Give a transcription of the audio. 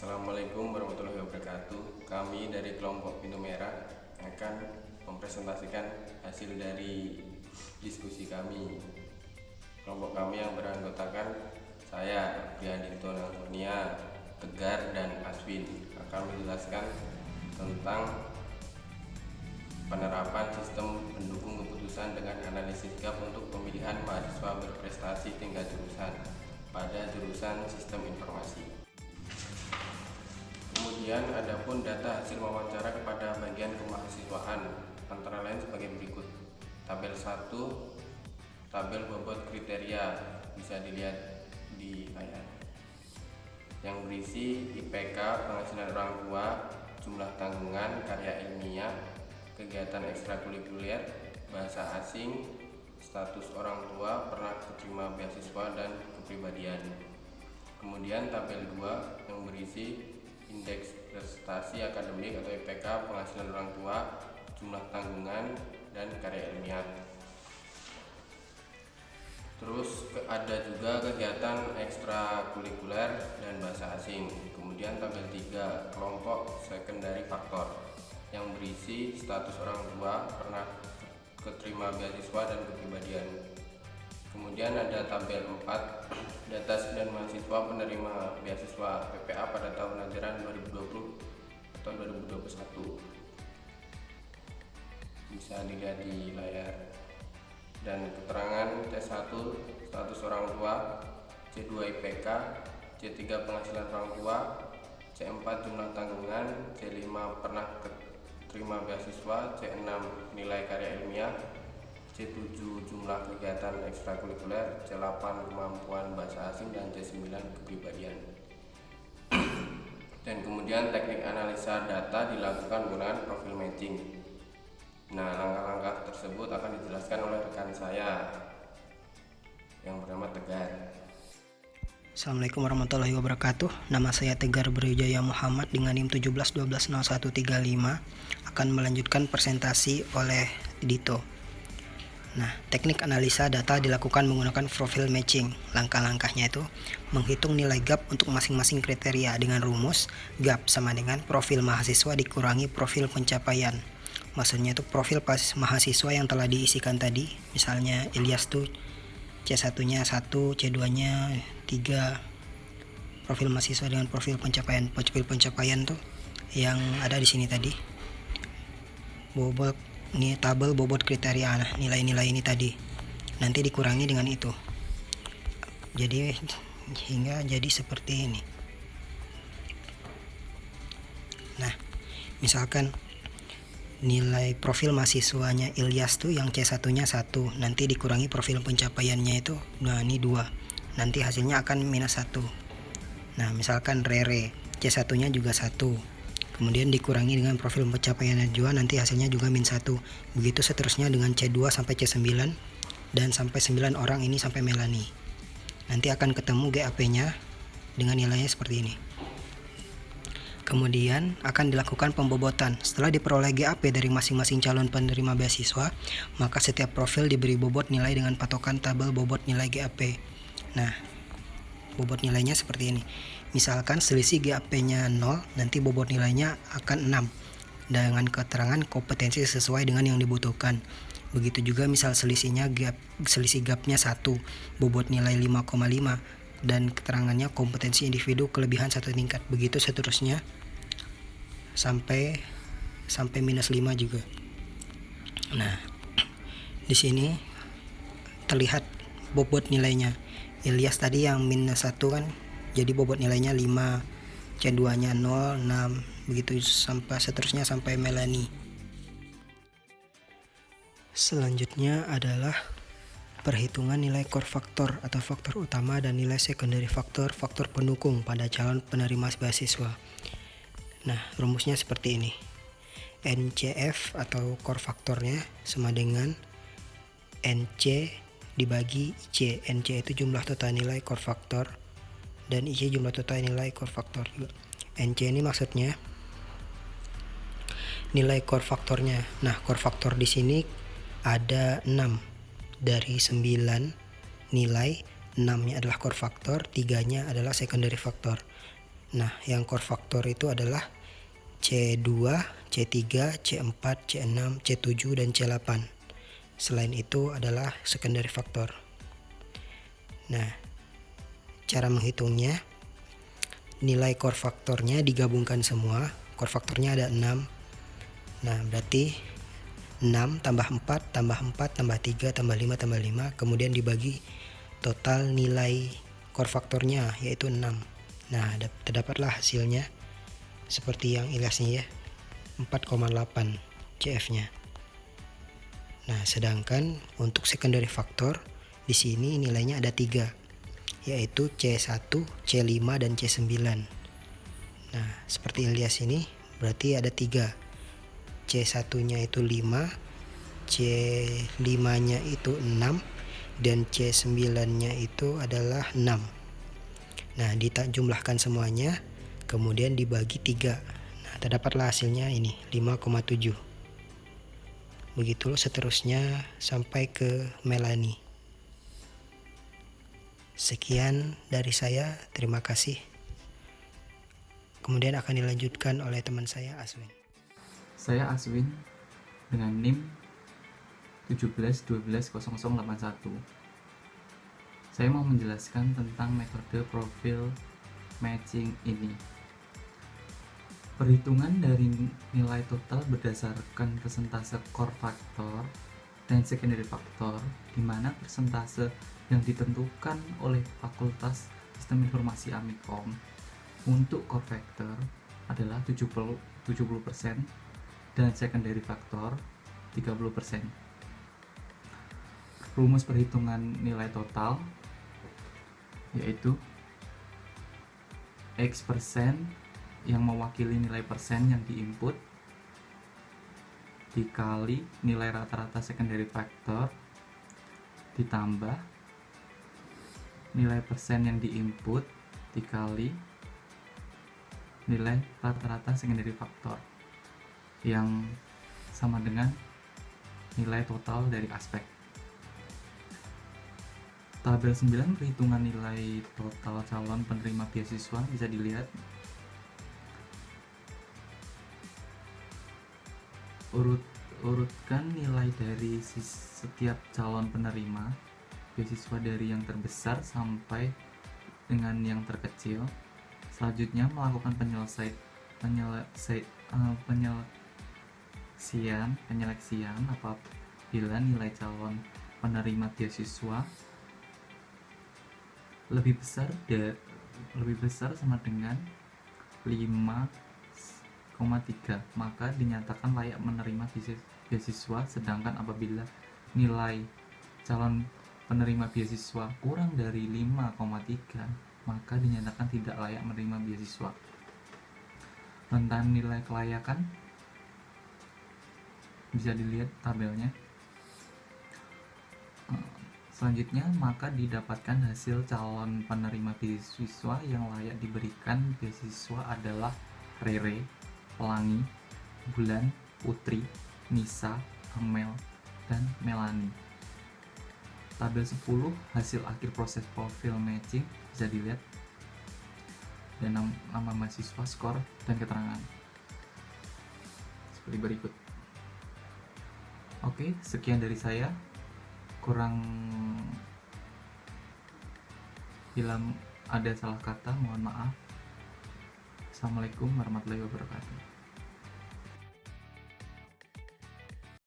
Assalamualaikum warahmatullahi wabarakatuh. Kami dari kelompok Pintu Merah akan mempresentasikan hasil dari diskusi kami. Kelompok kami yang beranggotakan saya, Priadinto Nalsonia, Tegar, dan Aswin akan menjelaskan tentang penerapan sistem pendukung keputusan dengan analisis gap untuk pemilihan mahasiswa berprestasi tingkat jurusan pada jurusan Sistem Informasi. Kemudian adapun data hasil wawancara kepada bagian kemahasiswaan antara lain sebagai berikut. Tabel 1, tabel bobot kriteria, bisa dilihat di layar, yang berisi IPK, penghasilan orang tua, jumlah tanggungan, karya ilmiah, kegiatan ekstrakurikuler, bahasa asing, status orang tua, pernah keterima beasiswa, dan kepribadian. Kemudian tabel 2 yang berisi indeks prestasi akademik atau IPK, penghasilan orang tua, jumlah tanggungan, dan karya ilmiah. Terus ada juga kegiatan ekstrakurikuler dan bahasa asing. Kemudian tabel 3 kelompok secondary faktor yang berisi status orang tua, pernah keterima beasiswa, dan kepribadian. Kemudian ada tabel 4 data 9 mahasiswa penerima beasiswa PPA pada tahun ajaran 2020 atau 2021, bisa dilihat di layar. Dan keterangan C1 status orang tua, C2 IPK, C3 penghasilan orang tua, C4 jumlah tanggungan, C5 pernah keterima beasiswa, C6 nilai karya ilmiah, C7 jumlah kegiatan ekstrakurikuler, C8 kemampuan bahasa asing, dan C9 kepribadian. Dan kemudian teknik analisa data dilakukan menggunakan profil matching. Nah, langkah-langkah tersebut akan dijelaskan oleh rekan saya yang bernama Tegar. Assalamualaikum warahmatullahi wabarakatuh. Nama saya Tegar Berwijaya Muhammad dengan NIM 17120135, akan melanjutkan presentasi oleh Dito. Nah, teknik analisa data dilakukan menggunakan profil matching. Langkah-langkahnya itu menghitung nilai gap untuk masing-masing kriteria dengan rumus gap sama dengan profil mahasiswa dikurangi profil pencapaian. Maksudnya itu profil mahasiswa yang telah diisikan tadi. Misalnya Ilyas tuh C1-nya 1, C2-nya 3. Profil mahasiswa dengan profil pencapaian. Profil pencapaian tuh yang ada di sini tadi. Bobot ini tabel bobot kriteria, nah nilai-nilai ini tadi nanti dikurangi dengan itu, jadi hingga jadi seperti ini. Nah, misalkan nilai profil mahasiswanya Ilyas tuh yang C1-nya 1, nanti dikurangi profil pencapaiannya itu, nah ini 2, nanti hasilnya akan minus 1. Nah, misalkan Rere C1-nya juga 1, kemudian dikurangi dengan profil pencapaiannya juga, nanti hasilnya juga min 1. Begitu seterusnya dengan C2 sampai C9, dan sampai 9 orang ini sampai Melani. Nanti akan ketemu GAP-nya dengan nilainya seperti ini. Kemudian akan dilakukan pembobotan. Setelah diperoleh GAP dari masing-masing calon penerima beasiswa, maka setiap profil diberi bobot nilai dengan patokan tabel bobot nilai GAP. Nah, bobot nilainya seperti ini. Misalkan selisih GAP-nya 0, nanti bobot nilainya akan 6 dengan keterangan kompetensi sesuai dengan yang dibutuhkan. Begitu juga misal selisih gapnya 1, bobot nilai 5,5 dan keterangannya kompetensi individu kelebihan 1 tingkat. Begitu seterusnya sampai minus 5 juga. Nah, di sini terlihat bobot nilainya. Ilyas tadi yang minus 1 kan, jadi bobot nilainya 5, C2-nya 0, 6, begitu sampai seterusnya sampai Melani. Selanjutnya adalah perhitungan nilai core faktor atau faktor utama dan nilai secondary faktor pendukung pada calon penerima beasiswa. Nah, rumusnya seperti ini. NCF atau core faktornya sama dengan NC dibagi IC. NC itu jumlah total nilai core faktor dan IC jumlah total nilai core faktor. NC ini maksudnya nilai core faktornya. Nah, core faktor di sini ada 6 dari 9 nilai, 6-nya adalah core faktor, 3-nya adalah secondary faktor. Nah, yang core factor itu adalah C2, C3, C4, C6, C7, dan C8. Selain itu adalah secondary factor. Nah, cara menghitungnya, nilai core faktornya digabungkan semua. Core faktornya ada 6. Nah, berarti 6 tambah 4 tambah 4 tambah 3 tambah 5 tambah 5, kemudian dibagi total nilai core faktornya, yaitu 6. Nah, terdapatlah hasilnya seperti yang ilasnya ya, 4,8 CF-nya. Nah, sedangkan untuk secondary factor di sini nilainya ada 3, yaitu C1, C5, dan C9. Nah, seperti Ilyas ini berarti ada 3. C1-nya itu 5, C5-nya itu 6, dan C9-nya itu adalah 6. Nah, dijumlahkan semuanya, kemudian dibagi 3. Nah, terdapatlah hasilnya ini, 5,7. Begitu seterusnya sampai ke Melanie. Sekian dari saya, terima kasih. Kemudian akan dilanjutkan oleh teman saya, Aswin. Saya Aswin dengan NIM 17120081. Saya mau menjelaskan tentang metode profil matching ini. Perhitungan dari nilai total berdasarkan persentase core factor dan secondary factor, di mana persentase yang ditentukan oleh Fakultas Sistem Informasi Amikom untuk core factor adalah 70% dan secondary factor 30%. Rumus perhitungan nilai total yaitu X persen yang mewakili nilai persen yang diinput dikali nilai rata-rata secondary factor ditambah nilai persen yang diinput dikali nilai rata-rata secondary factor yang sama dengan nilai total dari aspek. Tabel 9 perhitungan nilai total calon penerima beasiswa bisa dilihat. Urutkan nilai dari setiap calon penerima beasiswa dari yang terbesar sampai dengan yang terkecil. Selanjutnya melakukan penyeleksian apabila nilai calon penerima beasiswa lebih besar sama dengan 5,3, maka dinyatakan layak menerima beasiswa. Sedangkan apabila nilai calon penerima beasiswa kurang dari 5,3, maka dinyatakan tidak layak menerima beasiswa. Tentang nilai kelayakan bisa dilihat tabelnya. Selanjutnya, maka didapatkan hasil calon penerima beasiswa yang layak diberikan beasiswa adalah Rere, Pelangi, Bulan, Putri, Nisa, Amel, dan Melanie. Tabel 10 hasil akhir proses profil matching bisa dilihat, dan nama mahasiswa, skor, dan keterangan seperti berikut. Oke, sekian dari saya. Kurang bila ada salah kata, mohon maaf. Assalamualaikum warahmatullahi wabarakatuh.